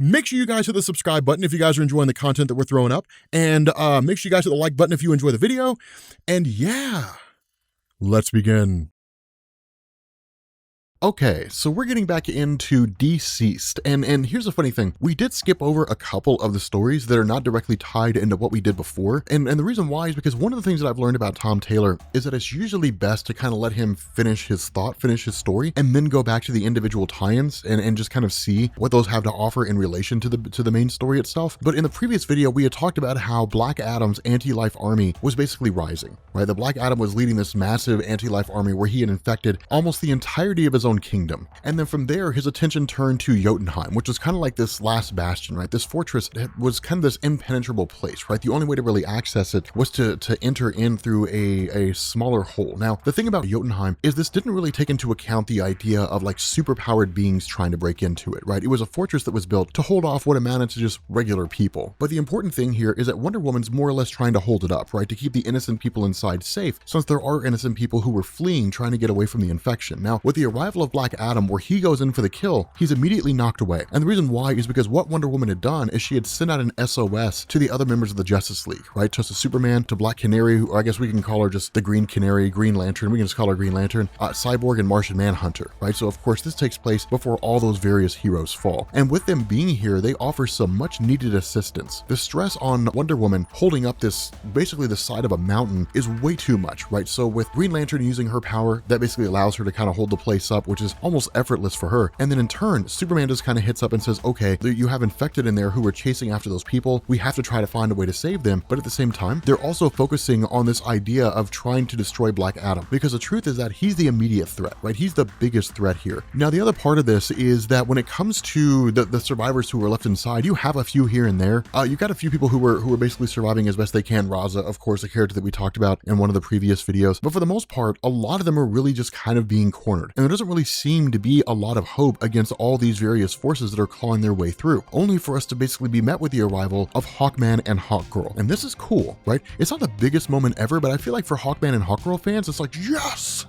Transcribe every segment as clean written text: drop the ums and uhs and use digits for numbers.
Make sure you guys hit the subscribe button if you guys are enjoying the content that we're throwing up. And make sure you guys hit the like button if you enjoy the video. And yeah, let's begin. Okay, so we're getting back into DCeased, and here's a funny thing. We did skip over a couple of the stories that are not directly tied into what we did before, and the reason why is because one of the things that I've learned about Tom Taylor is that it's usually best to kind of let him finish his thought, finish his story, and then go back to the individual tie-ins and just kind of see what those have to offer in relation to the main story itself. But in the previous video, we had talked about how Black Adam's anti-life army was basically rising, right? The Black Adam was leading this massive anti-life army where he had infected almost the entirety of his own kingdom. And then from there, his attention turned to Jotunheim, which was kind of like this last bastion, right? This fortress was kind of this impenetrable place, right? The only way to really access it was to enter in through a smaller hole. Now, the thing about Jotunheim is this didn't really take into account the idea of like superpowered beings trying to break into it, right? It was a fortress that was built to hold off what amounted to just regular people. But the important thing here is that Wonder Woman's more or less trying to hold it up, right? To keep the innocent people inside safe, since there are innocent people who were fleeing, trying to get away from the infection. Now, with the arrival of Black Adam, where he goes in for the kill, he's immediately knocked away. And the reason why is because what Wonder Woman had done is she had sent out an SOS to the other members of the Justice League, right? Just to Superman, to Black Canary, who I guess we can call her just the Green Canary, Green Lantern, we can just call her Green Lantern, Cyborg, and Martian Manhunter, right? So of course this takes place before all those various heroes fall. And with them being here, they offer some much needed assistance. The stress on Wonder Woman holding up this, basically the side of a mountain, is way too much, right? So with Green Lantern using her power, that basically allows her to kind of hold the place up, which is almost effortless for her. And then in turn, Superman just kind of hits up and says, okay, you have infected in there who are chasing after those people. We have to try to find a way to save them. But at the same time, they're also focusing on this idea of trying to destroy Black Adam, because the truth is that he's the immediate threat, right? He's the biggest threat here. Now, the other part of this is that when it comes to the survivors who are left inside, you have a few here and there. You've got a few people who are basically surviving as best they can. Raza, of course, a character that we talked about in one of the previous videos. But for the most part, a lot of them are really just kind of being cornered. And there doesn't really seem to be a lot of hope against all these various forces that are clawing their way through, only for us to basically be met with the arrival of Hawkman and Hawkgirl. And this is cool, right? It's not the biggest moment ever, but I feel like for Hawkman and Hawkgirl fans, it's like, yes!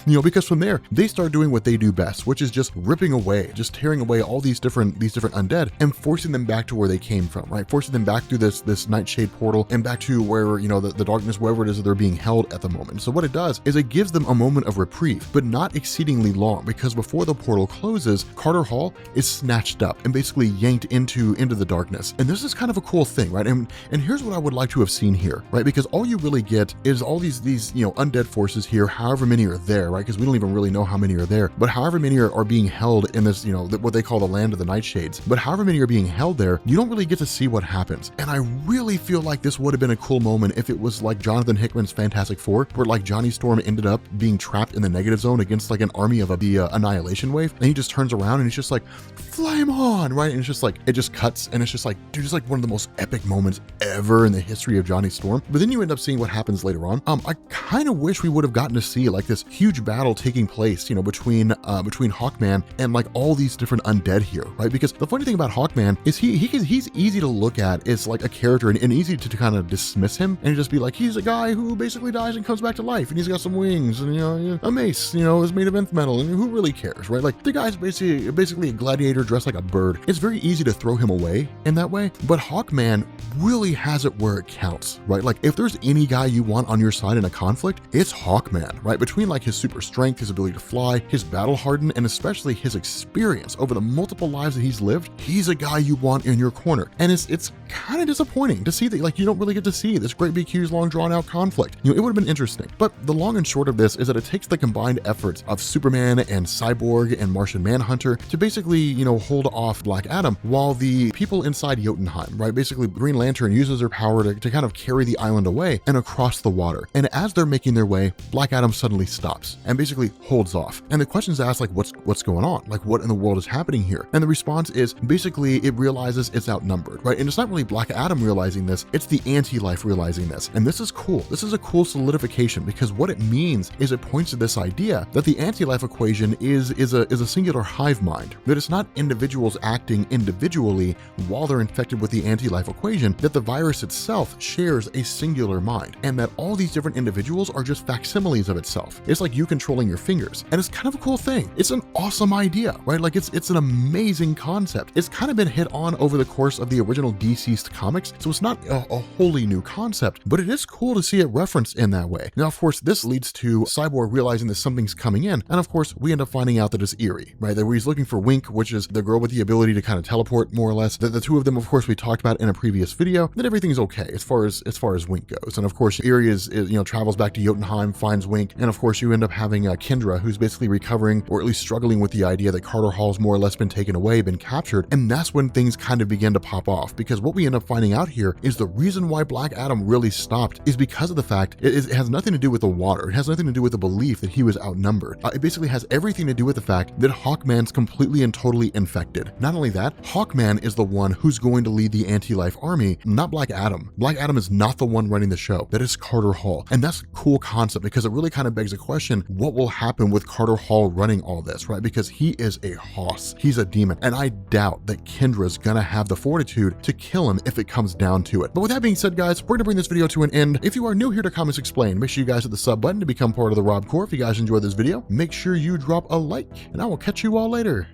Because from there, they start doing what they do best, which is just ripping away, just tearing away all these different undead and forcing them back to where they came from, right? Forcing them back through this Nightshade portal and back to where, the darkness, wherever it is that they're being held at the moment. So what it does is it gives them a moment of reprieve, but not exceedingly long, because before the portal closes, Carter Hall is snatched up and basically yanked into the darkness. And this is kind of a cool thing, right? And here's what I would like to have seen here, right? Because all you really get is all these undead forces here, however many are there, right? Because we don't even really know how many are there, but however many are being held in this, what they call the land of the Nightshades. But however many are being held there, you don't really get to see what happens. And I really feel like this would have been a cool moment if it was like Jonathan Hickman's Fantastic Four, where like Johnny Storm ended up being trapped in the negative zone against like an army of the Annihilation Wave, and he just turns around and he's just like, flame on, right? And it's just like, it just cuts, and it's just like, dude, it's like one of the most epic moments ever in the history of Johnny Storm. But then you end up seeing what happens later on. I kind of wish we would have gotten to see like this huge battle taking place, between Hawkman and like all these different undead here, right? Because the funny thing about Hawkman is he's easy to look at as like a character and easy to kind of dismiss him and just be like, he's a guy who basically dies and comes back to life, and he's got some wings and a mace, is made of nth metal, and who really cares, right? Like the guy's basically a gladiator dressed like a bird. It's very easy to throw him away in that way, but Hawkman really has it where it counts, right? Like if there's any guy you want on your side in a conflict, it's Hawkman, right? Between like his super strength, his ability to fly, his battle hardened, and especially his experience over the multiple lives that he's lived, he's a guy you want in your corner. And it's kind of disappointing to see that like you don't really get to see this great big huge long drawn out conflict. It would have been interesting. But the long and short of this is that it takes the combined efforts of Superman and Cyborg and Martian Manhunter to basically, hold off Black Adam, while the people inside Jotunheim, right? Basically Green Lantern uses her power to kind of carry the island away and across the water. And as they're making their way, Black Adam suddenly stops and basically holds off. And the question's asked, like, what's going on? Like, what in the world is happening here? And the response is basically it realizes it's outnumbered, right? And it's not really Black Adam realizing this, it's the anti-life realizing this. And this is cool. This is a cool solidification, because what it means is it points to this idea that that the anti-life equation is a singular hive mind, that it's not individuals acting individually while they're infected with the anti-life equation, that the virus itself shares a singular mind, and that all these different individuals are just facsimiles of itself. It's like you controlling your fingers, and it's kind of a cool thing. It's an awesome idea, right? Like it's an amazing concept. It's kind of been hit on over the course of the original DCeased comics, so it's not a wholly new concept, but it is cool to see it referenced in that way. Now, of course, this leads to Cyborg realizing that something's coming in, and of course, we end up finding out that it's Eerie, right? That he's looking for Wink, which is the girl with the ability to kind of teleport, more or less. That the two of them, of course, we talked about in a previous video, that everything's okay as far as Wink goes. And of course, Eerie is travels back to Jotunheim, finds Wink, and of course, you end up having Kendra, who's basically recovering, or at least struggling with the idea that Carter Hall's more or less been taken away, been captured, and that's when things kind of begin to pop off, because what we end up finding out here is the reason why Black Adam really stopped is because of the fact it has nothing to do with the water. It has nothing to do with the belief that he was outnumbered. It basically has everything to do with the fact that Hawkman's completely and totally infected. Not only that, Hawkman is the one who's going to lead the anti-life army, not Black Adam. Black Adam is not the one running the show. That is Carter Hall. And that's a cool concept because it really kind of begs the question, what will happen with Carter Hall running all this, right? Because he is a hoss. He's a demon. And I doubt that Kendra's gonna have the fortitude to kill him if it comes down to it. But with that being said, guys, we're gonna bring this video to an end. If you are new here to Comics Explained, make sure you guys hit the sub button to become part of the Rob Corps. If you guys enjoyed this video, make sure you drop a like, and I will catch you all later.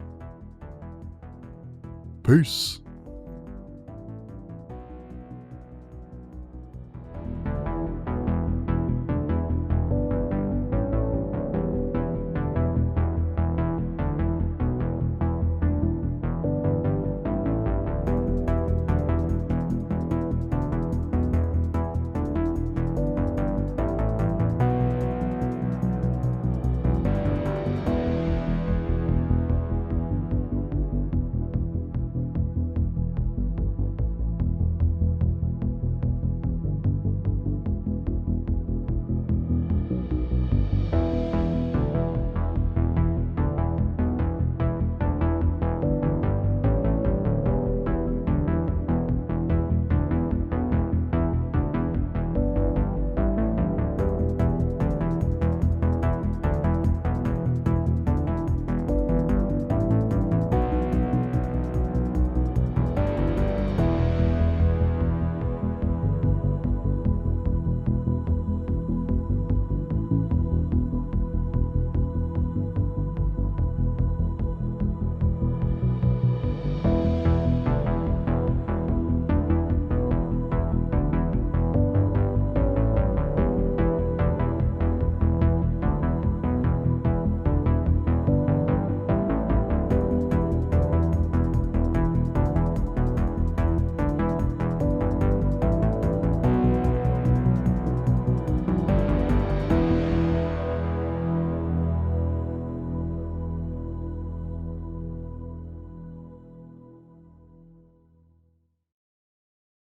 Peace.